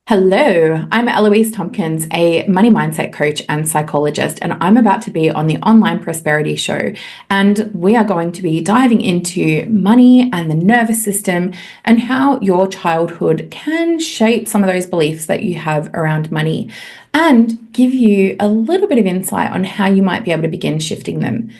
Hello, I'm Eloise Tomkins, a money mindset coach and psychologist, and I'm about to be on the Online Prosperity Show. And we are going to be diving into money and the nervous system and how your childhood can shape some of those beliefs that you have around money and give you a little bit of insight on how you might be able to begin shifting them.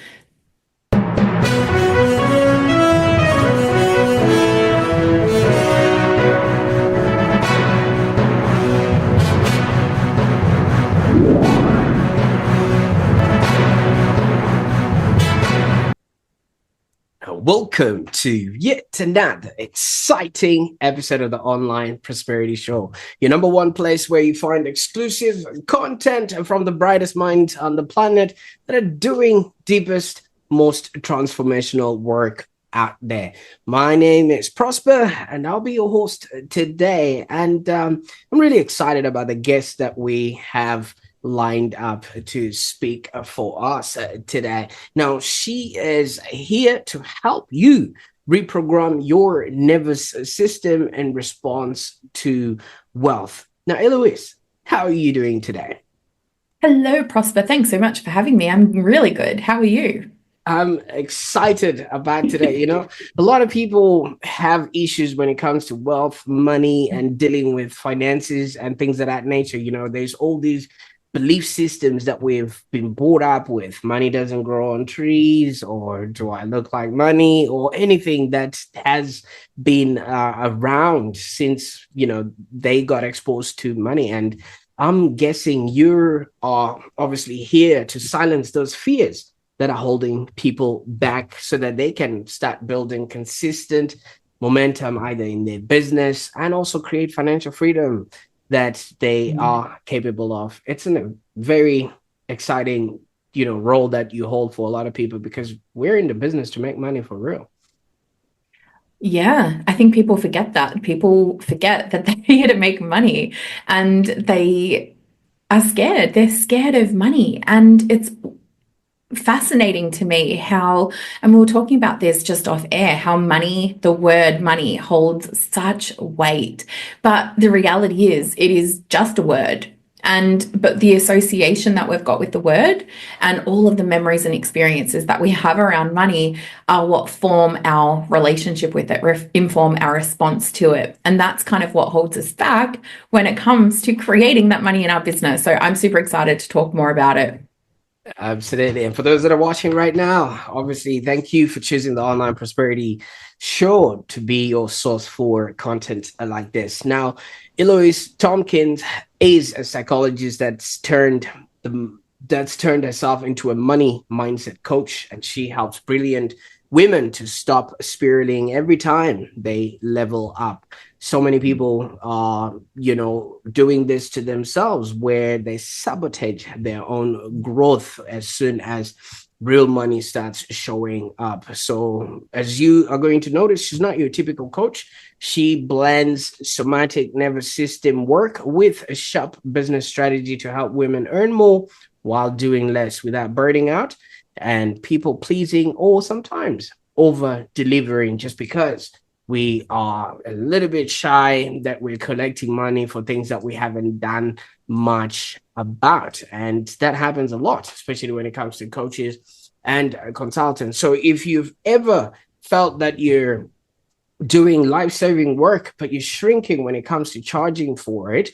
Welcome to yet another exciting episode of the Online Prosperity Show, your number one place where you find exclusive content from the brightest minds on the planet that are doing deepest, most transformational work out there. My name is Prosper, and I'll be your host today. And I'm really excited about the guests that we have lined up to speak for us today. Now, she is here to help you reprogram your nervous system in response to wealth. Now, Eloise, how are you doing today? Hello, Prosper. Thanks so much for having me. I'm really good. How are you? I'm excited about today. A lot of people have issues when it comes to wealth, money, and dealing with finances and things of that nature. There's all these belief systems that we've been brought up with. Money doesn't grow on trees, or do I look like money, or anything that has been around since, they got exposed to money. And I'm guessing you are obviously here to silence those fears that are holding people back so that they can start building consistent momentum either in their business and also create financial freedom that they are capable of. It's a very exciting, role that you hold for a lot of people, because we're in the business to make money for real. Yeah, I think people forget that. People forget that they're here to make money and they are scared. They're scared of money. And it's fascinating to me how, and we were talking about this just off air, how money, the word money, holds such weight. But the reality is, it is just a word. But the association that we've got with the word and all of the memories and experiences that we have around money are what form our relationship with it, inform our response to it. And that's kind of what holds us back when it comes to creating that money in our business. So I'm super excited to talk more about it. Absolutely. And for those that are watching right now, obviously, thank you for choosing the Online Prosperity Show to be your source for content like this. Now, Eloise Tomkins is a psychologist that's turned herself into a money mindset coach, and she helps brilliant women to stop spiraling every time they level up. So many people are, doing this to themselves, where they sabotage their own growth as soon as real money starts showing up. So as you are going to notice, she's not your typical coach. She blends somatic nervous system work with a sharp business strategy to help women earn more while doing less without burning out and people pleasing, or sometimes over delivering just because we are a little bit shy that we're collecting money for things that we haven't done much about. And that happens a lot, especially when it comes to coaches and consultants. So if you've ever felt that you're doing life-saving work, but you're shrinking when it comes to charging for it,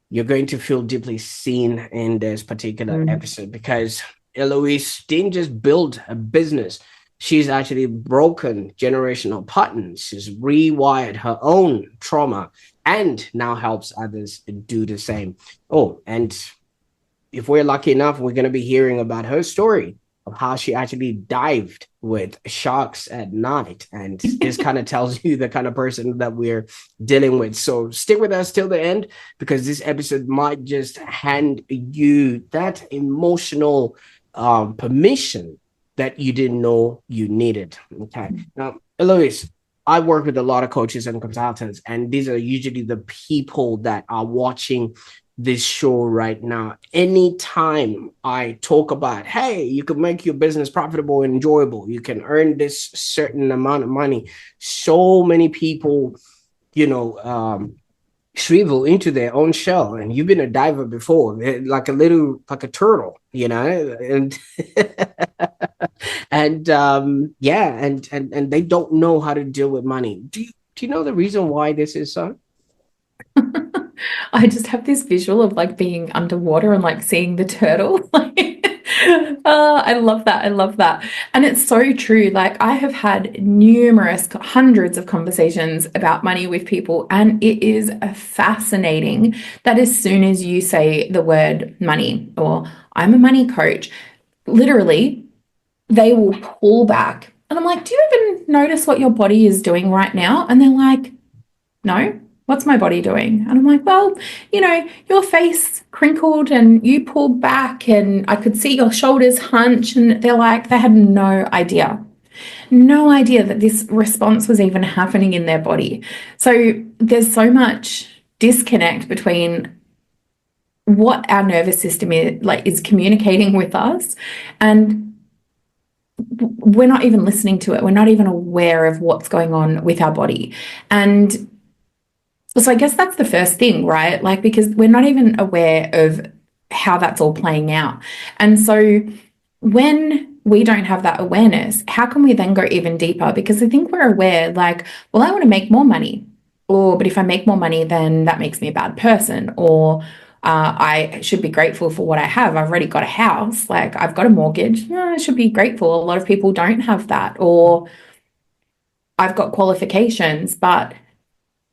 you're going to feel deeply seen in this particular episode, because Eloise didn't just build a business. She's actually broken generational patterns. She's rewired her own trauma and now helps others do the same. Oh, and if we're lucky enough, we're going to be hearing about her story of how she actually dived with sharks at night. And this kind of tells you the kind of person that we're dealing with. So stick with us till the end, because this episode might just hand you that emotional permission that you didn't know you needed. Okay. Now, Eloise, I work with a lot of coaches and consultants, and these are usually the people that are watching this show right now. Anytime I talk about, hey, you can make your business profitable and enjoyable, you can earn this certain amount of money, so many people, shrivel into their own shell. And you've been a diver before, like like a turtle, and and yeah, and they don't know how to deal with money. Do you know the reason why this is so? I just have this visual of like being underwater and like seeing the turtle. I love that. I love that. And it's so true. Like I have had numerous, hundreds of conversations about money with people, and it is fascinating that as soon as you say the word money or I'm a money coach, literally they will pull back. And I'm like, do you even notice what your body is doing right now? And they're like, no, what's my body doing? And I'm like, well, your face crinkled and you pulled back and I could see your shoulders hunch. And they're like, they had no idea that this response was even happening in their body. So there's so much disconnect between what our nervous system is communicating with us, and we're not even listening to it. We're not even aware of what's going on with our body. And so I guess that's the first thing, right? Like, because we're not even aware of how that's all playing out. And so when we don't have that awareness, how can we then go even deeper? Because I think we're aware, like, well, I want to make more money. Or, but if I make more money, then that makes me a bad person. Or I should be grateful for what I have. I've already got a house, like I've got a mortgage. Yeah, I should be grateful. A lot of people don't have that. Or I've got qualifications, but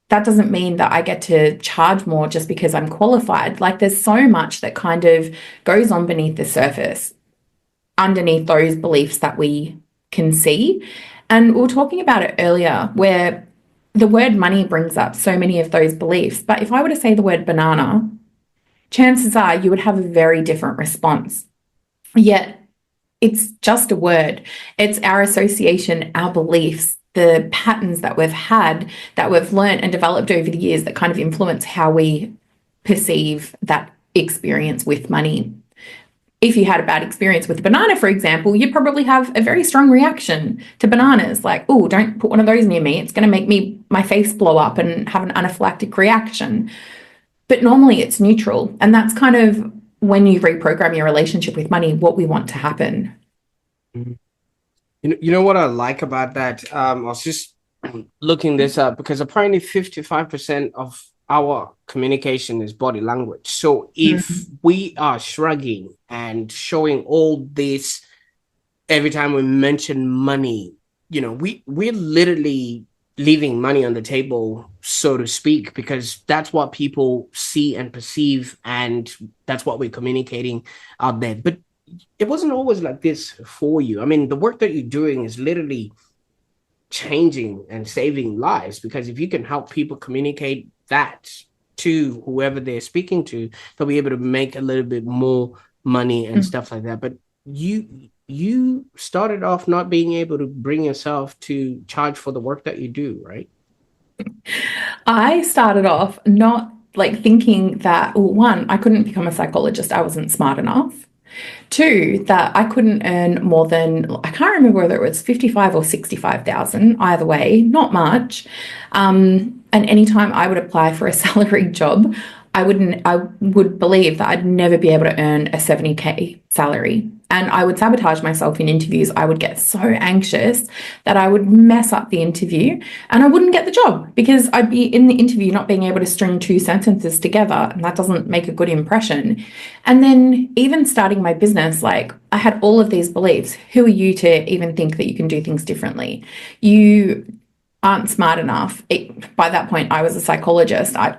that doesn't mean that I get to charge more just because I'm qualified. Like there's so much that kind of goes on beneath the surface, underneath those beliefs that we can see. And we were talking about it earlier, where the word money brings up so many of those beliefs. But if I were to say the word banana, chances are you would have a very different response. Yet it's just a word. It's our association, our beliefs, the patterns that we've had, that we've learned and developed over the years that kind of influence how we perceive that experience with money. If you had a bad experience with a banana, for example, you'd probably have a very strong reaction to bananas, like, oh, don't put one of those near me. It's going to make my face blow up and have an anaphylactic reaction. But normally it's neutral. And that's kind of when you reprogram your relationship with money, what we want to happen. Mhm. You know what I like about that? I was just looking this up because apparently 55% of our communication is body language. So if Mm. we are shrugging and showing all this every time we mention money, we're literally leaving money on the table, so to speak, because that's what people see and perceive, and that's what we're communicating out there. But it wasn't always like this for you. I mean, the work that you're doing is literally changing and saving lives, because if you can help people communicate that to whoever they're speaking to, they'll be able to make a little bit more money and Mm. stuff like that. But you started off not being able to bring yourself to charge for the work that you do, right? I started off not like thinking that, well, one, I couldn't become a psychologist. I wasn't smart enough. Two, that I couldn't earn more than, I can't remember whether it was 55 or 65,000, either way, not much. And anytime I would apply for a salaried job, I would believe that I'd never be able to earn a 70K salary. And I would sabotage myself in interviews. I would get so anxious that I would mess up the interview and I wouldn't get the job because I'd be in the interview not being able to string two sentences together. And that doesn't make a good impression. And then even starting my business, like I had all of these beliefs. Who are you to even think that you can do things differently? You aren't smart enough. By that point, I was a psychologist. I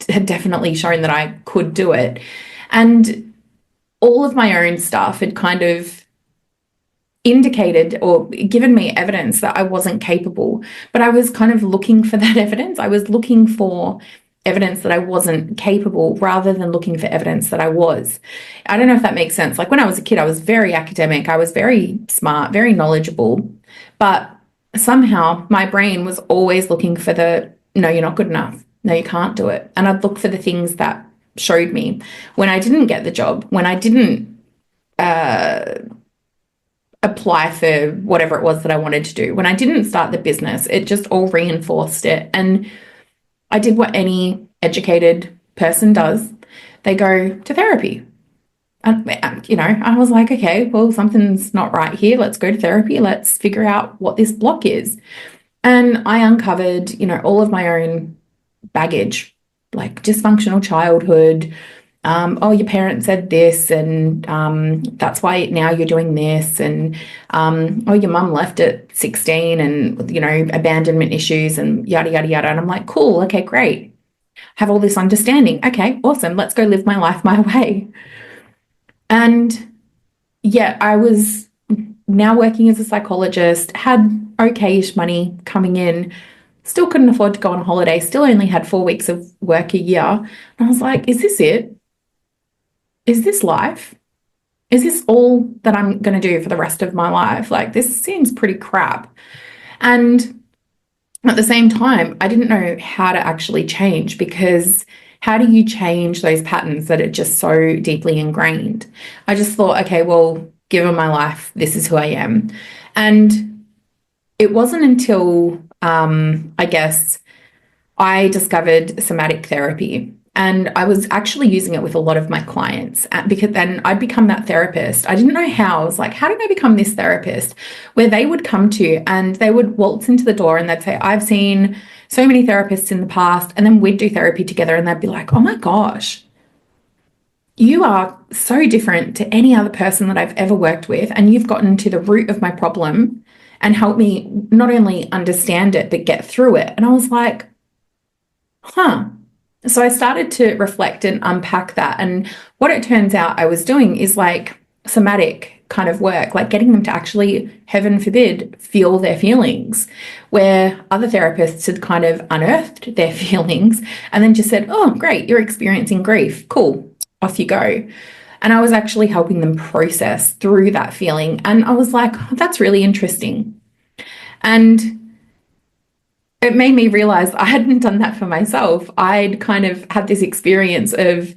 had definitely shown that I could do it. And all of my own stuff had kind of indicated or given me evidence that I wasn't capable, but I was kind of looking for that evidence. I was looking for evidence that I wasn't capable rather than looking for evidence that I was. I don't know if that makes sense. Like when I was a kid, I was very academic, I was very smart, very knowledgeable, but somehow my brain was always looking for the no, you're not good enough. No, you can't do it. And I'd look for the things that showed me when I didn't get the job, when I didn't apply for whatever it was that I wanted to do. When I didn't start the business, it just all reinforced it. And I did what any educated person does. They go to therapy. And, you know, I was like, okay, well, something's not right here. Let's go to therapy. Let's figure out what this block is. And I uncovered, you know, all of my own baggage, like dysfunctional childhood. Oh, your parents said this, and that's why now you're doing this. And oh, your mum left at 16 and, you know, abandonment issues and yada, yada, yada. And I'm like, cool, okay, great. Have all this understanding. Okay, awesome. Let's go live my life my way. And yeah, I was now working as a psychologist, had okayish money coming in, still couldn't afford to go on holiday, still only had 4 weeks of work a year. And I was like, is this it? Is this life? Is this all that I'm going to do for the rest of my life? Like, this seems pretty crap. And at the same time, I didn't know how to actually change, because how do you change those patterns that are just so deeply ingrained? I just thought, okay, well, given my life, this is who I am. And it wasn't until, I guess, I discovered somatic therapy. And I was actually using it with a lot of my clients, because then I'd become that therapist. I didn't know how. I was like, how did I become this therapist? Where they would come to and they would waltz into the door and they'd say, I've seen so many therapists in the past. And then we'd do therapy together and they'd be like, oh my gosh, you are so different to any other person that I've ever worked with. And you've gotten to the root of my problem and helped me not only understand it, but get through it. And I was like, huh. So I started to reflect and unpack that. And what it turns out I was doing is like somatic kind of work, like getting them to actually, heaven forbid, feel their feelings, where other therapists had kind of unearthed their feelings and then just said, oh, great, you're experiencing grief. Cool, off you go. And I was actually helping them process through that feeling. And I was like, oh, that's really interesting. And it made me realize I hadn't done that for myself. I'd kind of had this experience of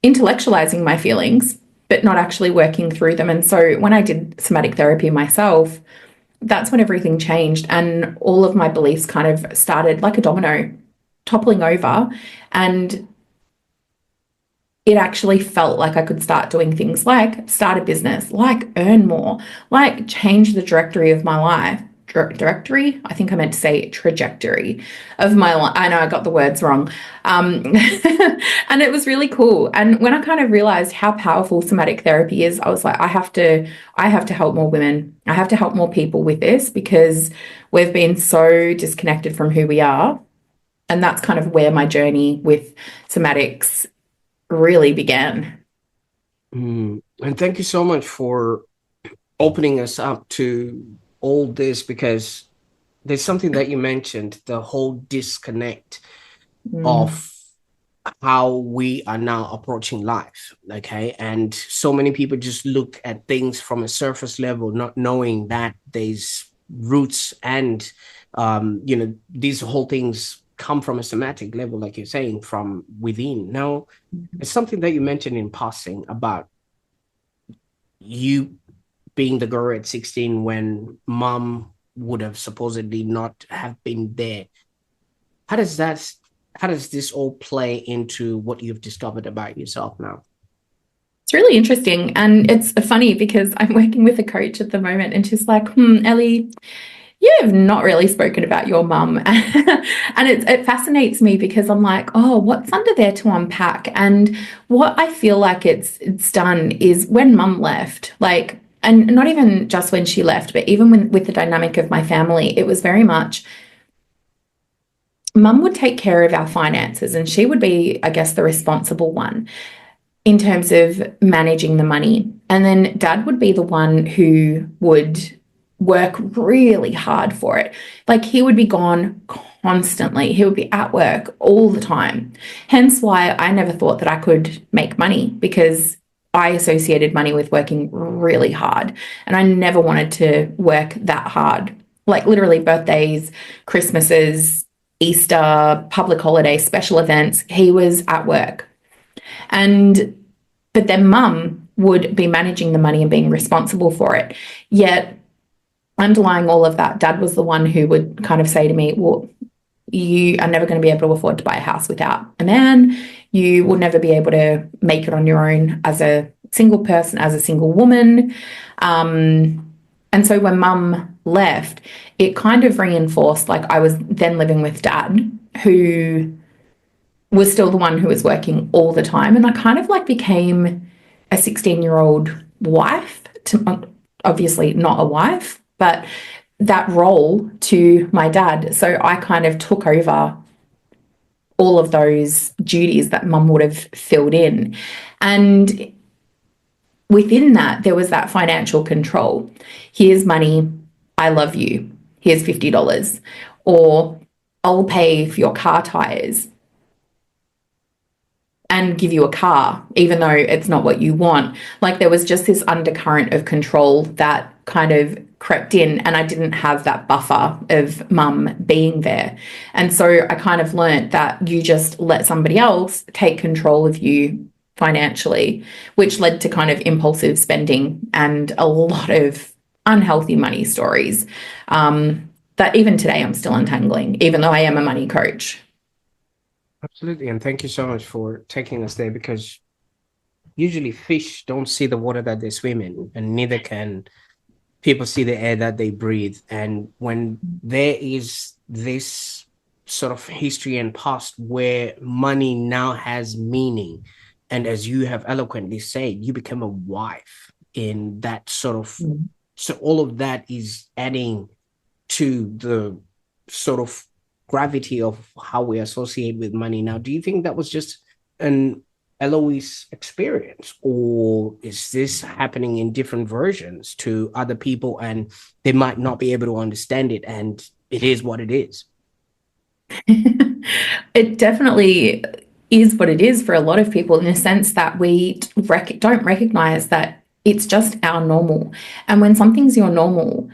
intellectualizing my feelings, but not actually working through them. And so when I did somatic therapy myself, that's when everything changed. And all of my beliefs kind of started like a domino toppling over. And it actually felt like I could start doing things like start a business, like earn more, like change the directory of my life. Directory? I think I meant to say trajectory of my life. I know I got the words wrong. And it was really cool. And when I kind of realized how powerful somatic therapy is, I was like, I have to help more women. I have to help more people with this, because we've been so disconnected from who we are. And that's kind of where my journey with somatics really began. And thank you so much for opening us up to all this, because there's something that you mentioned, the whole disconnect of how we are now approaching life. Okay. And so many people just look at things from a surface level, not knowing that there's roots and, these whole things come from a somatic level, like you're saying, from within. Now, it's something that you mentioned in passing about you being the girl at 16 when mom would have supposedly not have been there. How does this all play into what you've discovered about yourself now? It's really interesting. And it's funny because I'm working with a coach at the moment and she's like, Ellie, you have not really spoken about your mum. And it fascinates me because I'm like, oh, what's under there to unpack? And what I feel like it's done is when mum left, like, and not even just when she left, but even with the dynamic of my family, it was very much mum would take care of our finances and she would be, I guess, the responsible one in terms of managing the money. And then dad would be the one who would work really hard for it. Like he would be gone constantly. He would be at work all the time. Hence why I never thought that I could make money, because I associated money with working really hard. And I never wanted to work that hard. Like literally birthdays, Christmases, Easter, public holidays, special events, he was at work. But then mum would be managing the money and being responsible for it. Yet underlying all of that, dad was the one who would kind of say to me, well, You are never going to be able to afford to buy a house without a man. You will never be able to make it on your own as a single person, as a single woman. And so when mum left, it kind of reinforced, like I was then living with dad, who was still the one who was working all the time. And I kind of like became a 16-year-old wife, to, obviously not a wife, but that role to my dad. So I kind of took over all of those duties that mum would have filled in. And within that, there was that financial control. Here's money. I love you. Here's $50. Or I'll pay for your car tires and give you a car, even though it's not what you want. Like there was just this undercurrent of control that kind of crept in, and I didn't have that buffer of mum being there. And so I kind of learnt that you just let somebody else take control of you financially, which led to kind of impulsive spending and a lot of unhealthy money stories that even today I'm still untangling, even though I am a money coach. Absolutely. And thank you so much for taking us there, because usually fish don't see the water that they swim in, and neither can people see the air that they breathe. And when there is this sort of history and past where money now has meaning, and as you have eloquently said, you become a wife in that sort of, so all of that is adding to the sort of gravity of how we associate with money now. Do you think that was just an Eloise experience, or is this happening in different versions to other people and they might not be able to understand it, and it is what it is? It definitely is what it is for a lot of people, in a sense that we don't recognize that it's just our normal. And when something's your normal,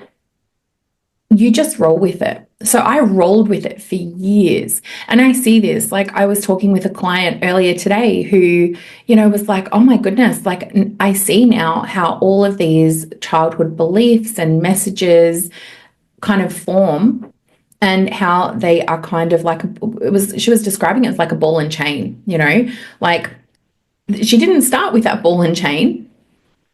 you just roll with it. So I rolled with it for years. And I see this, like I was talking with a client earlier today who, was like, oh my goodness, like I see now how all of these childhood beliefs and messages kind of form, and how they are kind of like, she was describing it as like a ball and chain, like she didn't start with that ball and chain.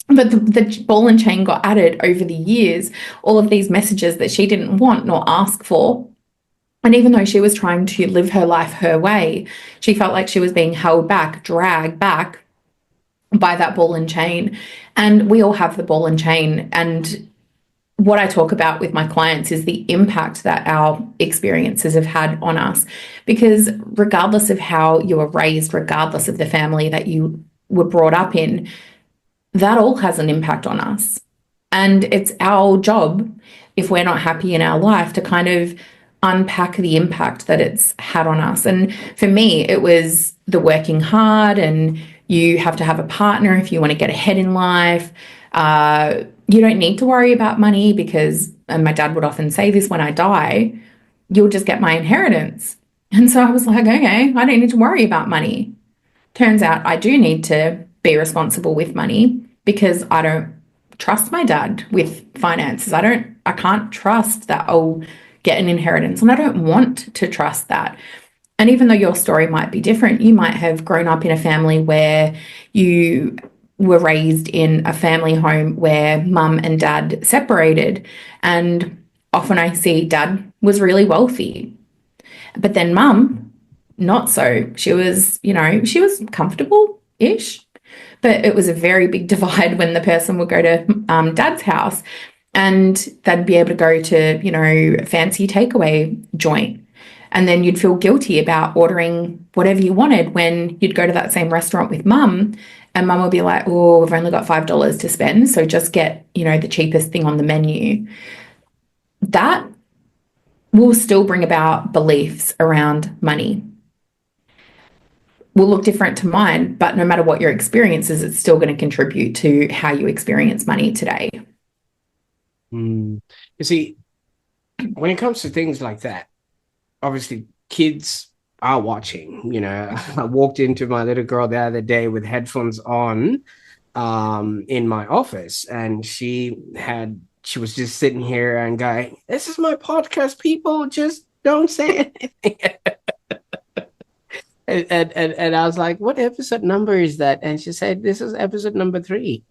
But the ball and chain got added over the years, all of these messages that she didn't want nor ask for. And even though she was trying to live her life her way, she felt like she was being held back, dragged back by that ball and chain. And we all have the ball and chain. And what I talk about with my clients is the impact that our experiences have had on us. Because regardless of how you were raised, regardless of the family that you were brought up in, that all has an impact on us. And it's our job, if we're not happy in our life, to kind of unpack the impact that it's had on us. And for me, it was the working hard, and you have to have a partner if you want to get ahead in life. You don't need to worry about money because, and my dad would often say this, when I die, you'll just get my inheritance. And so I was like, okay, I don't need to worry about money. Turns out I do need to be responsible with money, because I don't trust my dad with finances. I can't trust that I'll get an inheritance, and I don't want to trust that. And even though your story might be different, you might have grown up in a family where you were raised in a family home where mum and dad separated. And often I see dad was really wealthy, but then mum, not so. She was, she was comfortable ish, but it was a very big divide when the person would go to dad's house, and they'd be able to go to, a fancy takeaway joint. And then you'd feel guilty about ordering whatever you wanted when you'd go to that same restaurant with mum, and mum would be like, oh, we've only got $5 to spend, so just get, the cheapest thing on the menu. That will still bring about beliefs around money. Will look different to mine, but no matter what your experience is, it's still going to contribute to how you experience money today. You see, when it comes to things like that, obviously kids are watching. I walked into my little girl the other day with headphones on in my office, and she was just sitting here and going, this is my podcast, people, just Don't say anything. And I was like, what episode number is that? And she said, this is episode number 3.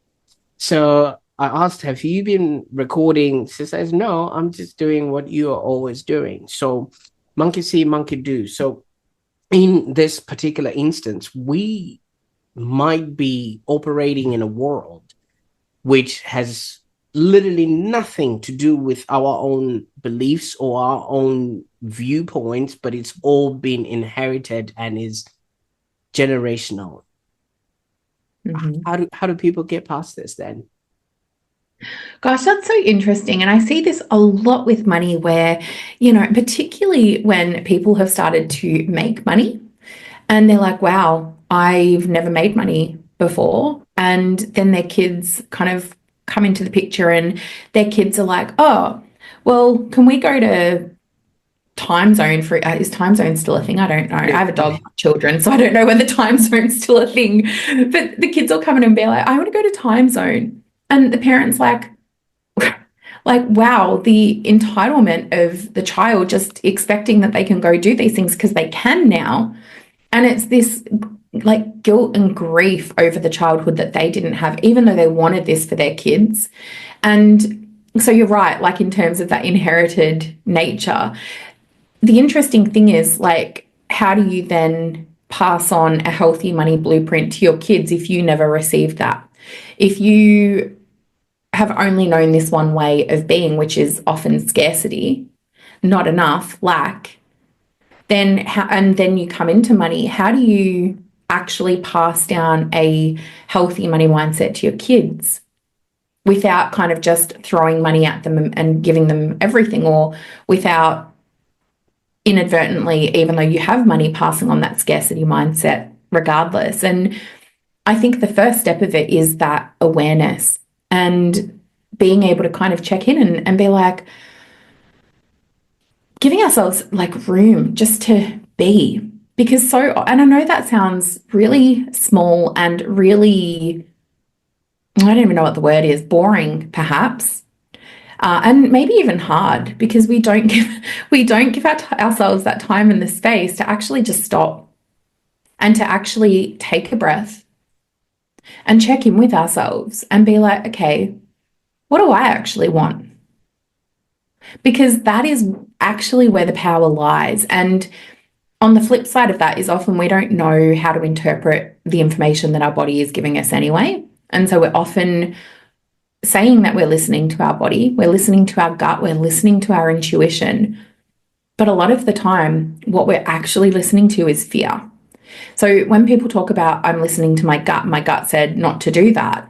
So I asked, have you been recording? She says, no, I'm just doing what you are always doing. So monkey see, monkey do. So in this particular instance, we might be operating in a world which has literally nothing to do with our own beliefs or our own viewpoints, but it's all been inherited and is generational. Mhm. How do people get past this then? Gosh, that's so interesting. And I see this a lot with money where, particularly when people have started to make money and they're like, wow, I've never made money before. And then their kids kind of come into the picture and their kids are like, oh, well, can we go to time zone for is time zone still a thing? I don't know. I have a dog, children, so I don't know when the time zone's still a thing. But the kids will come in and be like, I want to go to time zone. And the parents like, wow, the entitlement of the child just expecting that they can go do these things because they can now. And it's this like guilt and grief over the childhood that they didn't have, even though they wanted this for their kids. And so you're right, like in terms of that inherited nature. The interesting thing is, like, how do you then pass on a healthy money blueprint to your kids if you never received that? If you have only known this one way of being, which is often scarcity, not enough, lack, then and then you come into money, how do you actually pass down a healthy money mindset to your kids without kind of just throwing money at them and giving them everything, or without inadvertently, even though you have money, passing on that scarcity mindset regardless? And I think the first step of it is that awareness and being able to kind of check in and be like, giving ourselves like room just to be. Because and I know that sounds really small and really, I don't even know what the word is, boring perhaps, and maybe even hard, because we don't give ourselves that time and the space to actually just stop and to actually take a breath and check in with ourselves and be like, okay, what do I actually want? Because that is actually where the power lies. And on the flip side of that is often we don't know how to interpret the information that our body is giving us anyway. And so we're often saying that we're listening to our body, we're listening to our gut, we're listening to our intuition. But a lot of the time, what we're actually listening to is fear. So when people talk about, I'm listening to my gut said not to do that,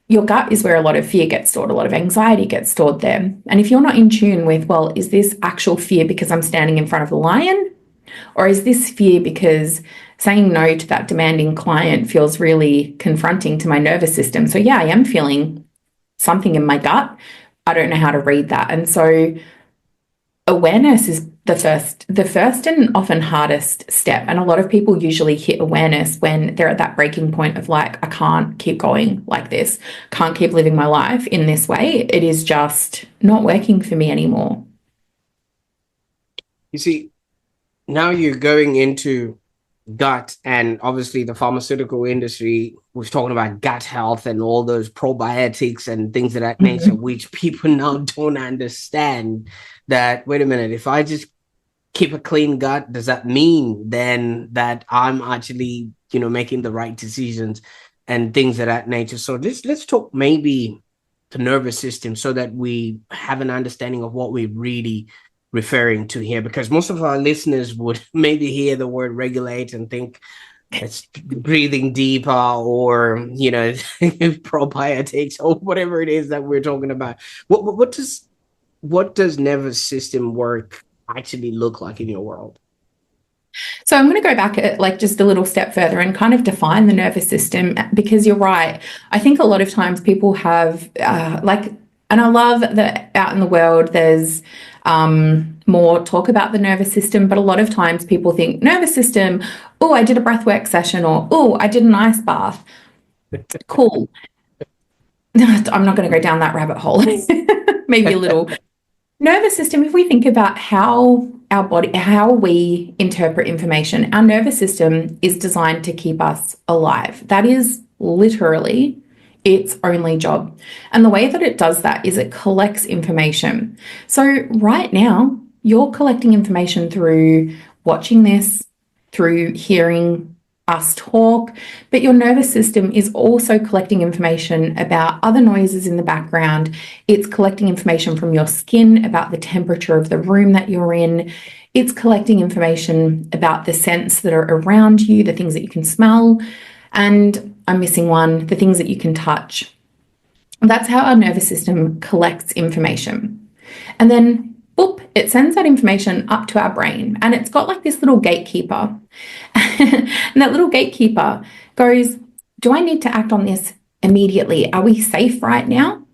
your gut is where a lot of fear gets stored, a lot of anxiety gets stored there. And if you're not in tune with, well, is this actual fear because I'm standing in front of a lion? Or is this fear because saying no to that demanding client feels really confronting to my nervous system? So, yeah, I am feeling something in my gut. I don't know how to read that. And so awareness is the first and often hardest step. And a lot of people usually hit awareness when they're at that breaking point of like, I can't keep going like this, can't keep living my life in this way. It is just not working for me anymore. You see, now you're going into gut, and obviously the pharmaceutical industry was talking about gut health and all those probiotics and things of that nature, Mhm. which people now don't understand. That, wait a minute, if I just keep a clean gut, does that mean then that I'm actually, making the right decisions and things of that nature? So let's talk maybe the nervous system so that we have an understanding of what we're really referring to here, because most of our listeners would maybe hear the word regulate and think it's breathing deeper, or probiotics or whatever it is that we're talking about. What does nervous system work actually look like in your world? So I'm going to go back like just a little step further and kind of define the nervous system, because you're right. I think a lot of times people have and I love that out in the world there's more talk about the nervous system, but a lot of times people think nervous system, oh, I did a breathwork session, or oh, I did an ice bath. Cool. I'm not going to go down that rabbit hole. Maybe a little. Nervous system, if we think about how our body, how we interpret information. Our nervous system is designed to keep us alive. That is literally its only job. And the way that it does that is it collects information. So right now, you're collecting information through watching this, through hearing us talk, but your nervous system is also collecting information about other noises in the background. It's collecting information from your skin about the temperature of the room that you're in. It's collecting information about the scents that are around you, the things that you can smell, and I'm missing one, the things that you can touch. That's how our nervous system collects information. And then, boop, it sends that information up to our brain. And it's got like this little gatekeeper. And that little gatekeeper goes, do I need to act on this immediately? Are we safe right now?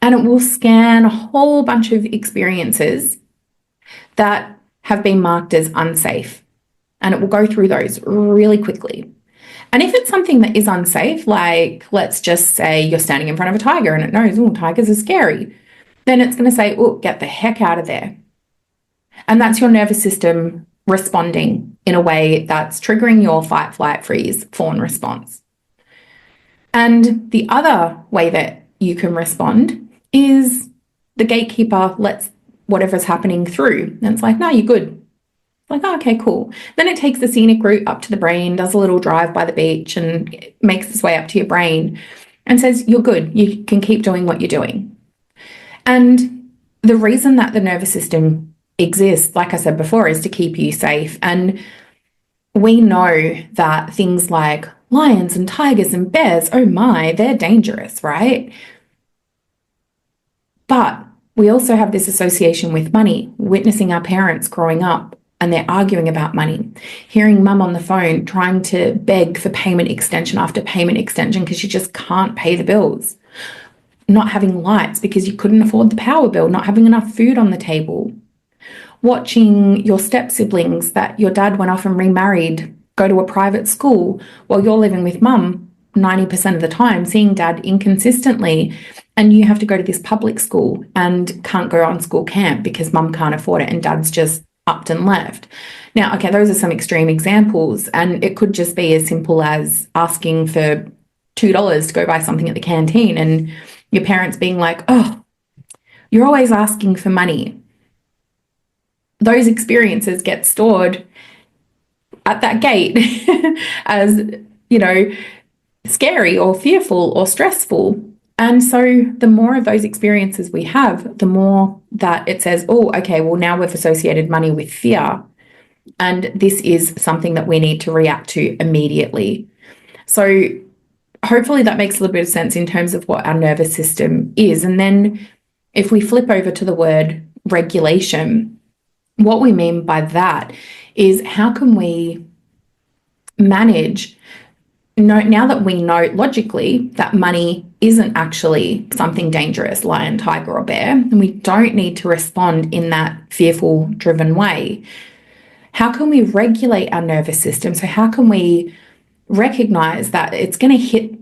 And it will scan a whole bunch of experiences that have been marked as unsafe. And it will go through those really quickly. And if it's something that is unsafe, like let's just say you're standing in front of a tiger and it knows, oh, tigers are scary, then it's going to say, oh, get the heck out of there. And that's your nervous system responding in a way that's triggering your fight, flight, freeze, fawn response. And the other way that you can respond is the gatekeeper lets whatever's happening through. And it's like, no, you're good. Like, oh, okay, cool. Then it takes the scenic route up to the brain, does a little drive by the beach and makes its way up to your brain and says, you're good. You can keep doing what you're doing. And the reason that the nervous system exists, like I said before, is to keep you safe. And we know that things like lions and tigers and bears, oh my, they're dangerous, right? But we also have this association with money, witnessing our parents growing up and they're arguing about money, hearing mum on the phone trying to beg for payment extension after payment extension because you just can't pay the bills, not having lights because you couldn't afford the power bill, not having enough food on the table, watching your step siblings that your dad went off and remarried go to a private school while you're living with mum 90% of the time, seeing dad inconsistently, and you have to go to this public school and can't go on school camp because mum can't afford it and dad's just upped and left. Now, okay, those are some extreme examples, and it could just be as simple as asking for $2 to go buy something at the canteen and your parents being like, oh, you're always asking for money. Those experiences get stored at that gate as, you know, scary or fearful or stressful. And so the more of those experiences we have, the more that it says, oh, okay, well, now we've associated money with fear. And this is something that we need to react to immediately. So hopefully that makes a little bit of sense in terms of what our nervous system is. And then if we flip over to the word regulation, what we mean by that is how can we manage, now that we know logically that money isn't actually something dangerous, lion, tiger, or bear, and we don't need to respond in that fearful, driven way. How can we regulate our nervous system? So how can we recognize that it's going to hit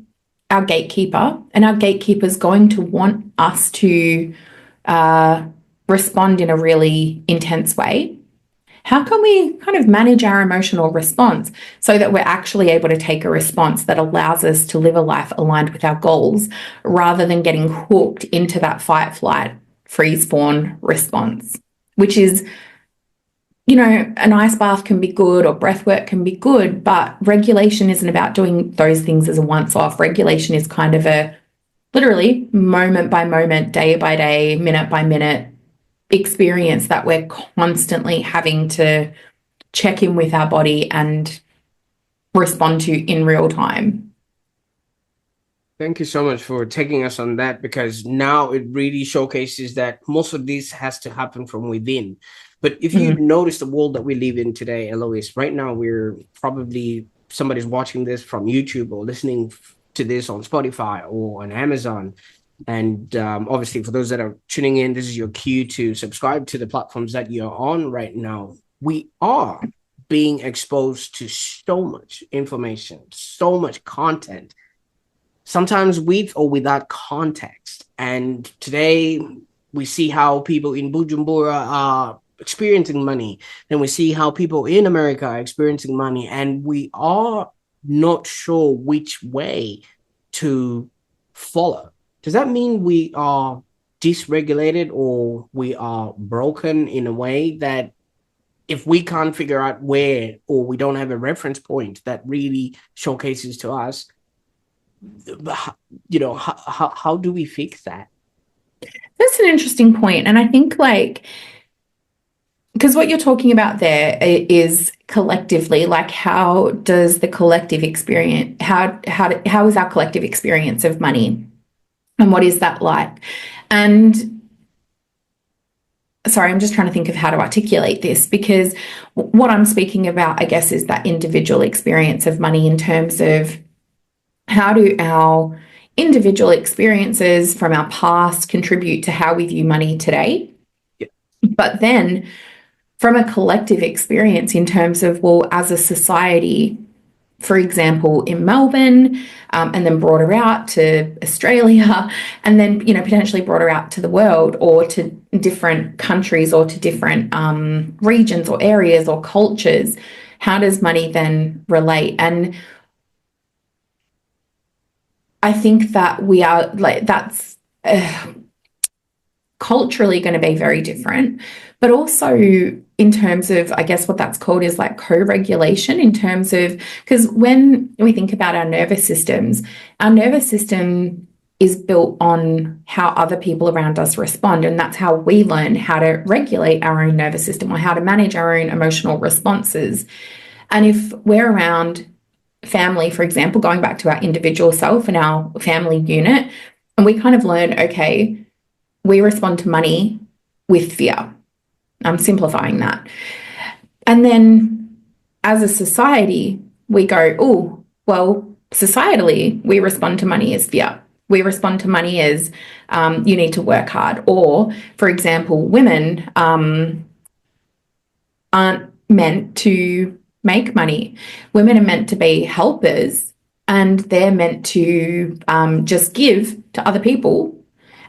our gatekeeper, and our gatekeeper is going to want us to respond in a really intense way? How can we kind of manage our emotional response so that we're actually able to take a response that allows us to live a life aligned with our goals rather than getting hooked into that fight, flight, freeze, fawn response, which is, you know, an ice bath can be good or breath work can be good, but regulation isn't about doing those things as a once off. Regulation is kind of a literally moment by moment, day by day, minute by minute experience that we're constantly having to check in with our body and respond to in real time. Thank you so much for taking us on that, because now it really showcases that most of this has to happen from within. But if you notice the world that we live in today, Eloise, right now we're probably, somebody's watching this from YouTube or listening to this on Spotify or on Amazon. And obviously, for those that are tuning in, this is your cue to subscribe to the platforms that you're on right now. We are being exposed to so much information, so much content, sometimes with or without context. And today we see how people in Bujumbura are experiencing money, then we see how people in America are experiencing money, and we are not sure which way to follow. Does that mean we are dysregulated or we are broken in a way that if we can't figure out where, or we don't have a reference point that really showcases to us, how do we fix that? That's an interesting point. And I think like, because what you're talking about there is collectively, like how does the collective experience, how is our collective experience of money, and what is that like? And sorry, I'm just trying to think of how to articulate this, because what I'm speaking about, I guess, is that individual experience of money in terms of how do our individual experiences from our past contribute to how we view money today? Yeah. But then from a collective experience in terms of, well, as a society, for example, in Melbourne, and then broader out to Australia, and then, potentially broader out to the world or to different countries or to different regions or areas or cultures, how does money then relate? And I think that we are like, that's culturally going to be very different, but also in terms of, I guess what that's called is like co-regulation, in terms of, because when we think about our nervous system is built on how other people around us respond. And that's how we learn how to regulate our own nervous system or how to manage our own emotional responses. And if we're around family, for example, going back to our individual self and our family unit, and we kind of learn, okay, we respond to money with fear. I'm simplifying that. And then as a society, we go, oh, well, societally, we respond to money as fear. We respond to money as you need to work hard. Or, for example, women aren't meant to make money. Women are meant to be helpers, and they're meant to just give to other people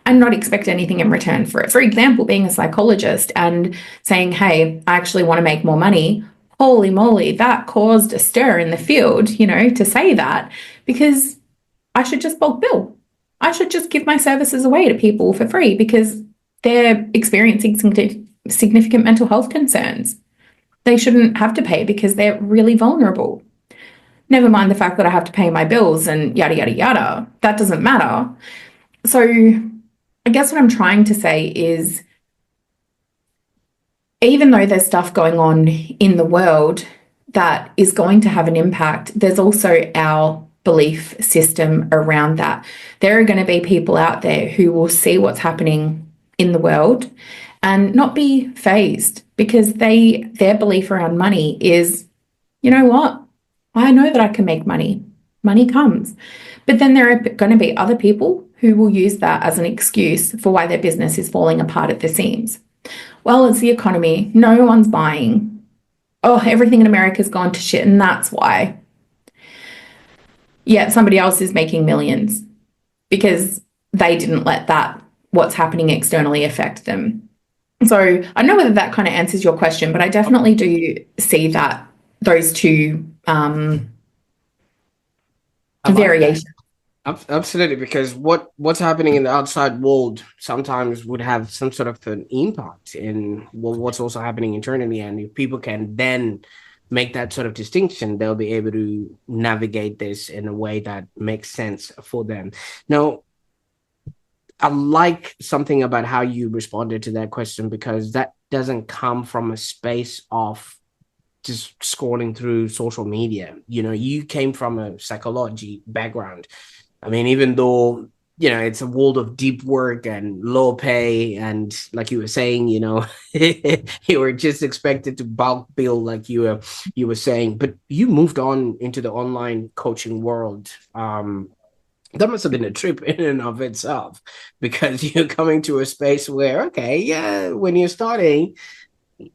and not expect anything in return for it. For example, being a psychologist and saying, hey, I actually want to make more money. Holy moly, that caused a stir in the field, to say that, because I should just bulk bill. I should just give my services away to people for free because they're experiencing significant mental health concerns. They shouldn't have to pay because they're really vulnerable. Never mind the fact that I have to pay my bills and yada, yada, yada. That doesn't matter. So I guess what I'm trying to say is, even though there's stuff going on in the world that is going to have an impact, there's also our belief system around that. There are going to be people out there who will see what's happening in the world and not be fazed because their belief around money is, you know what? I know that I can make money. Money comes. But then there are going to be other people who will use that as an excuse for why their business is falling apart at the seams. Well, it's the economy. No one's buying. Oh, everything in America's gone to shit, and that's why. Yet somebody else is making millions because they didn't let that, what's happening externally, affect them. So I don't know whether that kind of answers your question, but I definitely do see that those two I like that. variations. Absolutely, because what's happening in the outside world sometimes would have some sort of an impact in what's also happening internally, and if people can then make that sort of distinction, they'll be able to navigate this in a way that makes sense for them. Now, I like something about how you responded to that question, because that doesn't come from a space of just scrolling through social media. You came from a psychology background. I mean, even though, it's a world of deep work and low pay, and like you were saying, you were just expected to bulk bill, like you were saying, but you moved on into the online coaching world. That must have been a trip in and of itself, because you're coming to a space where, okay, yeah, when you're starting,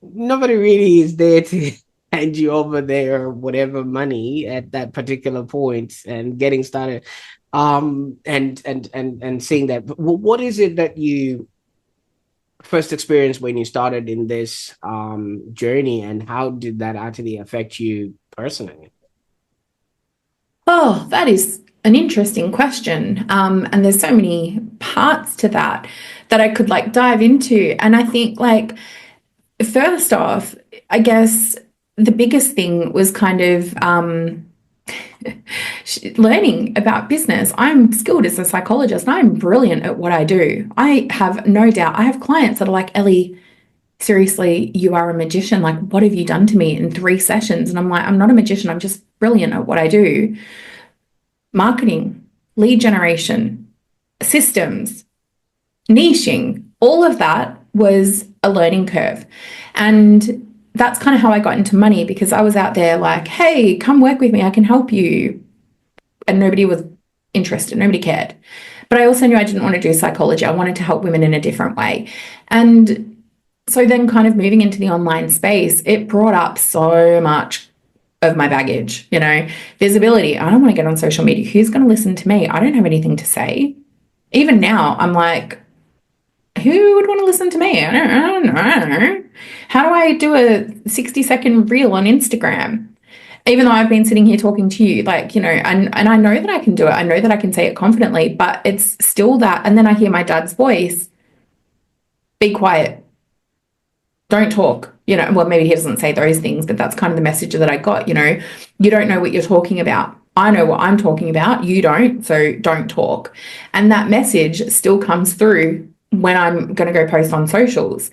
nobody really is there to hand you over their whatever money at that particular point and getting started. And seeing that, what is it that you first experience when you started in this journey, and how did that actually affect you personally? Oh, that is an interesting question. And there's so many parts to that that I could like dive into. And I think like first off, I guess the biggest thing was kind of learning about business. I'm skilled as a psychologist. I'm brilliant at what I do. I have no doubt. I have clients that are like, Ellie, seriously, you are a magician. Like, what have you done to me in 3 sessions? And I'm like, I'm not a magician. I'm just brilliant at what I do. Marketing, lead generation, systems, niching, all of that was a learning curve. And that's kind of how I got into money, because I was out there like, hey, come work with me. I can help you. And nobody was interested. Nobody cared. But I also knew I didn't want to do psychology. I wanted to help women in a different way. And so then kind of moving into the online space, it brought up so much of my baggage, visibility. I don't want to get on social media. Who's going to listen to me? I don't have anything to say. Even now, I'm like, who would want to listen to me? I don't know. How do I do a 60-second reel on Instagram? Even though I've been sitting here talking to you, like, and I know that I can do it. I know that I can say it confidently, but it's still that. And then I hear my dad's voice, be quiet, don't talk, well, maybe he doesn't say those things, but that's kind of the message that I got, you don't know what you're talking about. I know what I'm talking about. You don't, so don't talk. And that message still comes through when I'm going to go post on socials.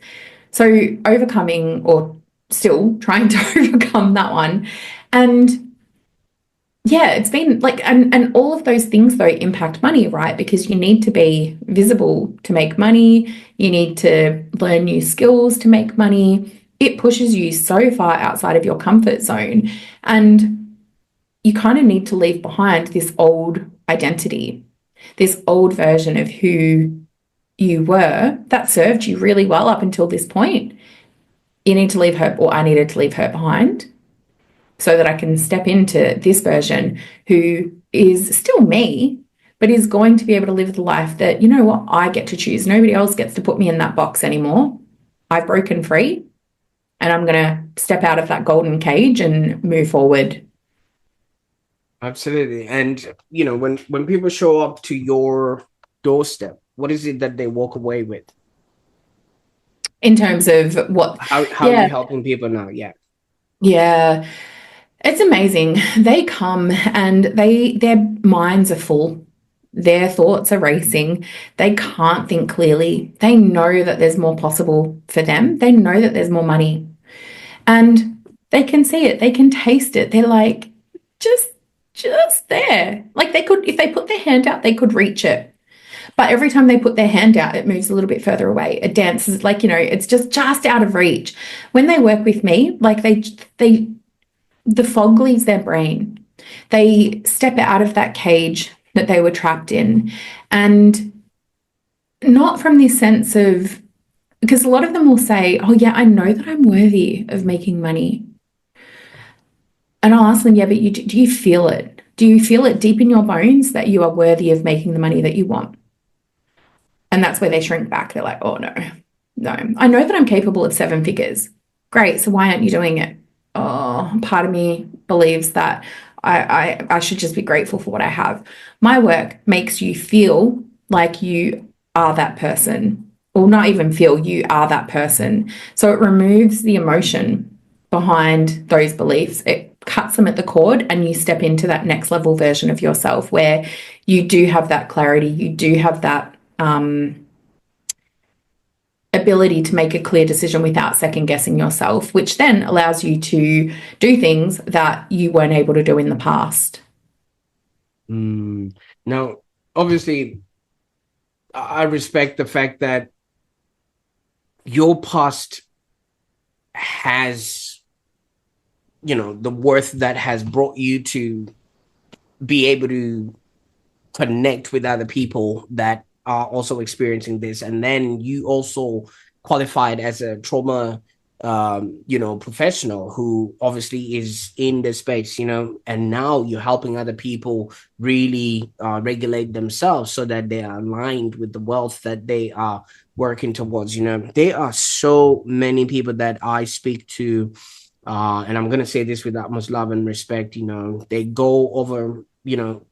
So overcoming, or still trying to overcome that one. And yeah, it's been like, and all of those things though impact money, right? Because you need to be visible to make money. You need to learn new skills to make money. It pushes you so far outside of your comfort zone. And you kind of need to leave behind this old identity, this old version of who you were that served you really well up until this point. You need to leave her, or I needed to leave her behind, so that I can step into this version who is still me, but is going to be able to live the life that, what, I get to choose. Nobody else gets to put me in that box anymore. I've broken free, and I'm going to step out of that golden cage and move forward. Absolutely. And when people show up to your doorstep, what is it that they walk away with? In terms of what, How are yeah, you helping people now? Yeah. yeah. It's amazing. They come and their minds are full. Their thoughts are racing. They can't think clearly. They know that there's more possible for them. They know that there's more money. And they can see it. They can taste it. They're like, just there. Like they could, if they put their hand out, they could reach it. But every time they put their hand out, it moves a little bit further away. It dances like, it's just out of reach. When they work with me, like the fog leaves their brain. They step out of that cage that they were trapped in. And not from this sense of, because a lot of them will say, oh, yeah, I know that I'm worthy of making money. And I'll ask them, yeah, but do you feel it? Do you feel it deep in your bones that you are worthy of making the money that you want? And that's where they shrink back. They're like, oh, no, I know that I'm capable of 7 figures. Great. So why aren't you doing it? Oh, part of me believes that I should just be grateful for what I have. My work makes you feel like you are that person, or not even feel, you are that person. So it removes the emotion behind those beliefs. It cuts them at the cord, and you step into that next level version of yourself where you do have that clarity, you do have that ability to make a clear decision without second guessing yourself, which then allows you to do things that you weren't able to do in the past. Now, obviously, I respect the fact that your past has, the worth that has brought you to be able to connect with other people that are also experiencing this. And then you also qualified as a trauma professional who obviously is in the space, and now you're helping other people really regulate themselves so that they are aligned with the wealth that they are working towards. There are so many people that I speak to, and I'm going to say this with utmost love and respect. They go over,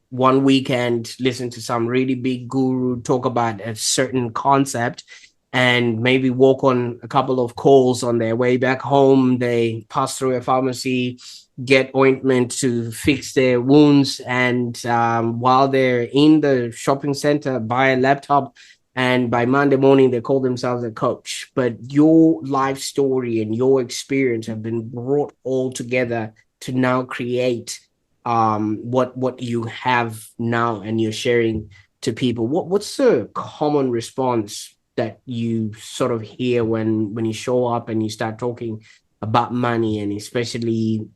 one weekend, listen to some really big guru talk about a certain concept, and maybe walk on a couple of calls on their way back home. They pass through a pharmacy, get ointment to fix their wounds, and while they're in the shopping center, buy a laptop, and by Monday morning they call themselves a coach. But your life story and your experience have been brought all together to now create what you have now, and you're sharing to people. What's the common response that you sort of hear when you show up and you start talking about money, and especially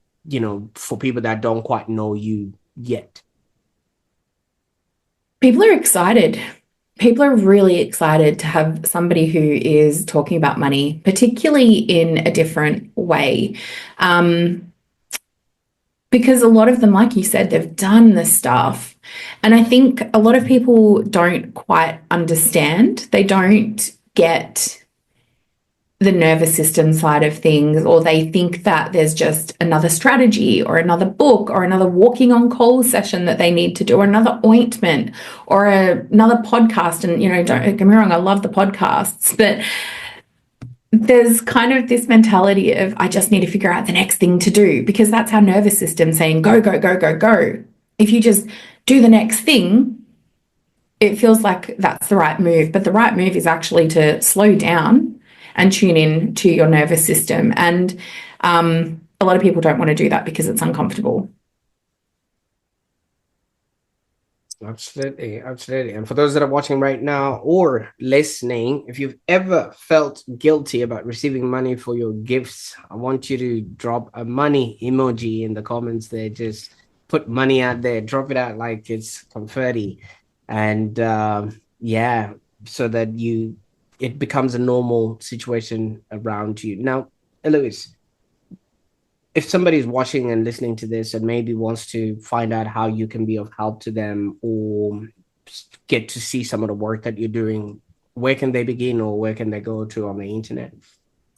for people that don't quite know you yet? People are excited. People are really excited to have somebody who is talking about money, particularly in a different way. Because a lot of them, like you said, they've done the stuff. And I think a lot of people don't quite understand. They don't get the nervous system side of things, or they think that there's just another strategy or another book or another walking on coal session that they need to do, or another ointment or another podcast. And, don't get me wrong, I love the podcasts, but there's kind of this mentality of, I just need to figure out the next thing to do, because that's our nervous system saying, go, go, go, go, go. If you just do the next thing, it feels like that's the right move. But the right move is actually to slow down and tune in to your nervous system. And a lot of people don't want to do that because it's uncomfortable. Absolutely, absolutely. And for those that are watching right now or listening, if you've ever felt guilty about receiving money for your gifts, I want you to drop a money emoji in the comments there. Just put money out there, drop it out like it's confetti. And yeah, so that it becomes a normal situation around you. Now, Eloise, if somebody's watching and listening to this and maybe wants to find out how you can be of help to them, or get to see some of the work that you're doing, where can they begin, or where can they go to on the internet?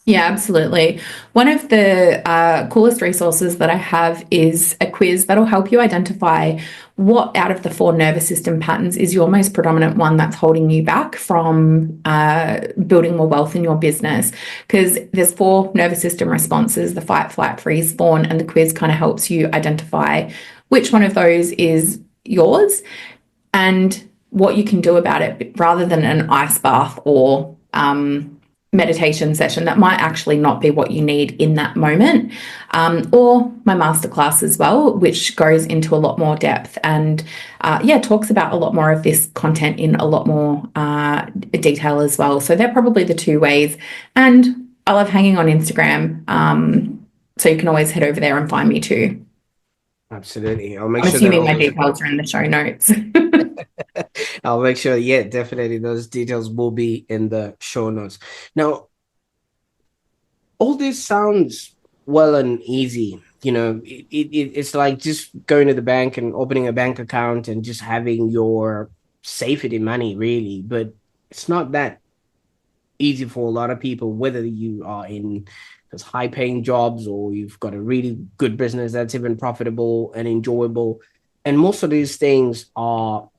Yeah, absolutely. One of the coolest resources that I have is a quiz that'll help you identify what out of the 4 nervous system patterns is your most predominant one that's holding you back from building more wealth in your business. Because there's 4 nervous system responses: the fight, flight, freeze, fawn, and the quiz kind of helps you identify which one of those is yours and what you can do about it, rather than an ice bath or meditation session that might actually not be what you need in that moment, or my masterclass as well, which goes into a lot more depth and talks about a lot more of this content in a lot more detail as well. So they're probably the 2 ways. And I love hanging on Instagram, so you can always head over there and find me too. Absolutely. I'm assuming my details are in the show notes. I'll make sure, yeah, definitely those details will be in the show notes. Now, all this sounds well and easy. It's like just going to the bank and opening a bank account and just having your safety money, really. But it's not that easy for a lot of people, whether you are in those high paying jobs or you've got a really good business that's even profitable and enjoyable. And most of these things are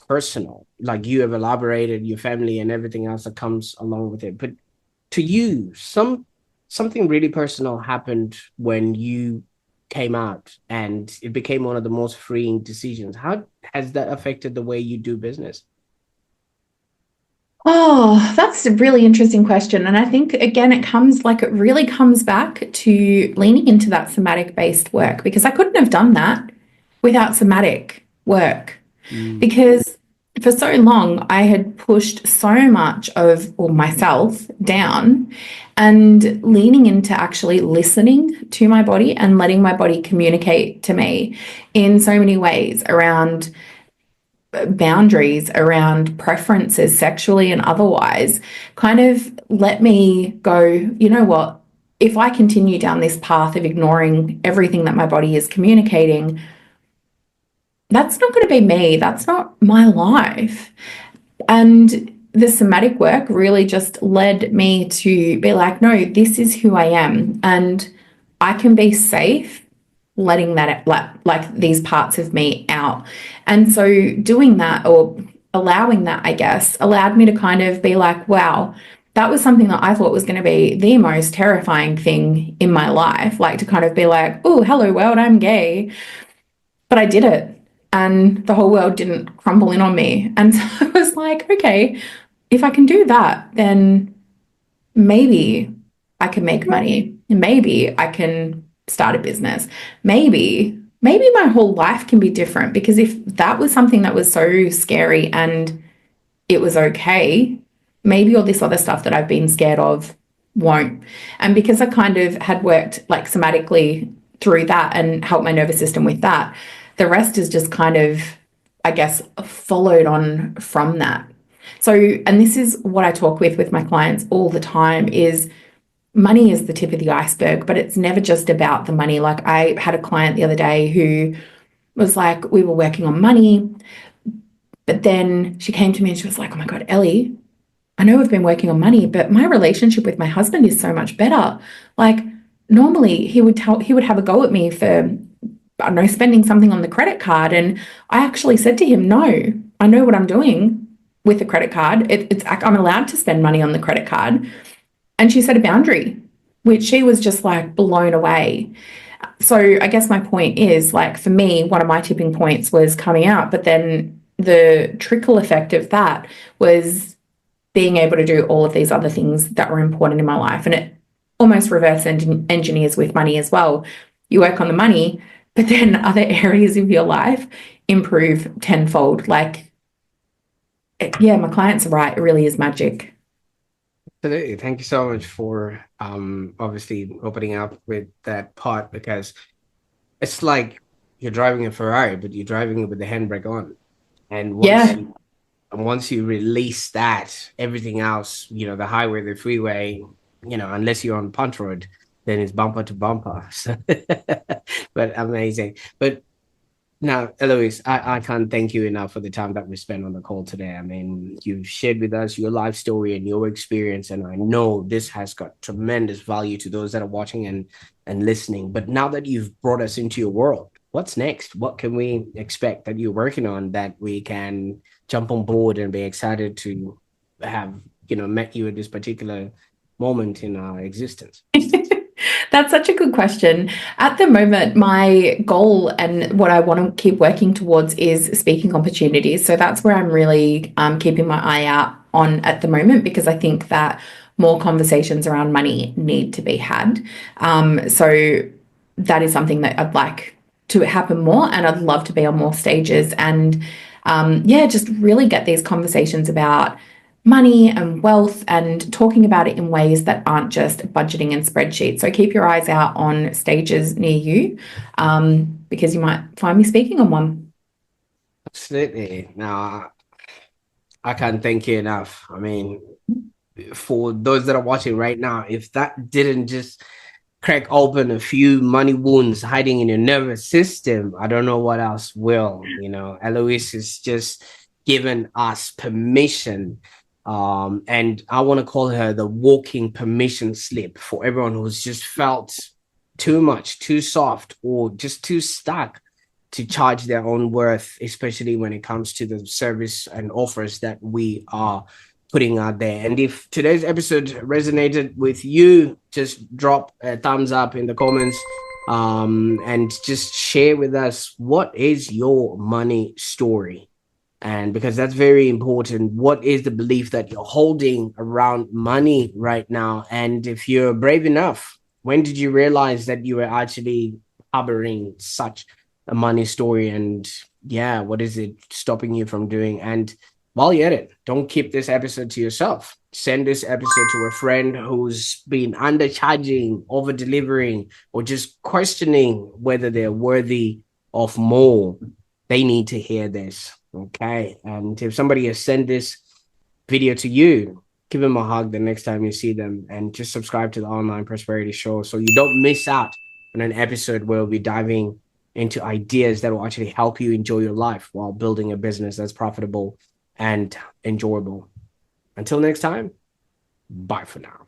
personal, like you have elaborated, your family and everything else that comes along with it. But to you, something really personal happened when you came out, and it became one of the most freeing decisions. How has that affected the way you do business? Oh, that's a really interesting question. And I think, again, it really comes back to leaning into that somatic based work, because I couldn't have done that without somatic work. Because for so long, I had pushed so much of myself down, and leaning into actually listening to my body and letting my body communicate to me in so many ways around boundaries, around preferences, sexually and otherwise, kind of let me go, you know what? if I continue down this path of ignoring everything that my body is communicating, that's not going to be me. That's not my life. And the somatic work really just led me to be like, no, this is who I am. And I can be safe letting that, like these parts of me out. And so doing that, or allowing that, I guess, allowed me to kind of be like, wow, that was something that I thought was going to be the most terrifying thing in my life. Like to kind of be like, oh, hello world, I'm gay. But I did it. And the whole world didn't crumble in on me. And so I was like, okay, if I can do that, then maybe I can make money. Maybe I can start a business. Maybe my whole life can be different, because if that was something that was so scary and it was okay, maybe all this other stuff that I've been scared of won't. And because I kind of had worked like somatically through that and helped my nervous system with that, the rest is just kind of, I guess, followed on from that. So, and this is what I talk with my clients all the time is money is the tip of the iceberg, but it's never just about the money. Like I had a client the other day who was like, we were working on money, but then she came to me and she was like, oh my God, Ellie, I know we've been working on money, but my relationship with my husband is so much better. Like normally he would have a go at me for, I don't know, spending something on the credit card. And I actually said to him, no, I know what I'm doing with the credit card. I'm allowed to spend money on the credit card. And she set a boundary, which she was just like blown away. So I guess my point is, like, for me, one of my tipping points was coming out, but then the trickle effect of that was being able to do all of these other things that were important in my life. And it almost reverse engineers with money as well. You work on the money, but then other areas of your life improve tenfold. Like, yeah, my clients are right. It really is magic. Absolutely. Thank you so much for obviously opening up with that part, because it's like you're driving a Ferrari, but you're driving it with the handbrake on. And Yeah. once you release that, everything else, the highway, the freeway, unless you're on punch road, then it's bumper to bumper. So, but amazing. But now, Eloise, I can't thank you enough for the time that we spent on the call today. I mean, you've shared with us your life story and your experience, and I know this has got tremendous value to those that are watching and listening. But now that you've brought us into your world, what's next? What can we expect that you're working on that we can jump on board and be excited to have, met you at this particular moment in our existence? That's such a good question. At the moment, my goal and what I want to keep working towards is speaking opportunities. So that's where I'm really keeping my eye out on at the moment, because I think that more conversations around money need to be had. So that is something that I'd like to happen more, and I'd love to be on more stages and yeah, just really get these conversations about money and wealth and talking about it in ways that aren't just budgeting and spreadsheets. So keep your eyes out on stages near you, because you might find me speaking on one. Absolutely. Now, I can't thank you enough. I mean, for those that are watching right now, if that didn't just crack open a few money wounds hiding in your nervous system, I don't know what else will. Eloise is just given us permission. And I want to call her the walking permission slip for everyone who's just felt too much, too soft, or just too stuck to charge their own worth, especially when it comes to the service and offers that we are putting out there. And if today's episode resonated with you, just drop a thumbs up in the comments, and just share with us, what is your money story? And because that's very important, what is the belief that you're holding around money right now? And if you're brave enough, when did you realize that you were actually harboring such a money story? And yeah, what is it stopping you from doing? And while you're at it, don't keep this episode to yourself. Send this episode to a friend who's been undercharging, over delivering, or just questioning whether they're worthy of more. They need to hear this. Okay. And if somebody has sent this video to you, give them a hug the next time you see them, and just subscribe to the Online Prosperity Show so you don't miss out on an episode where we'll be diving into ideas that will actually help you enjoy your life while building a business that's profitable and enjoyable. Until next time, bye for now.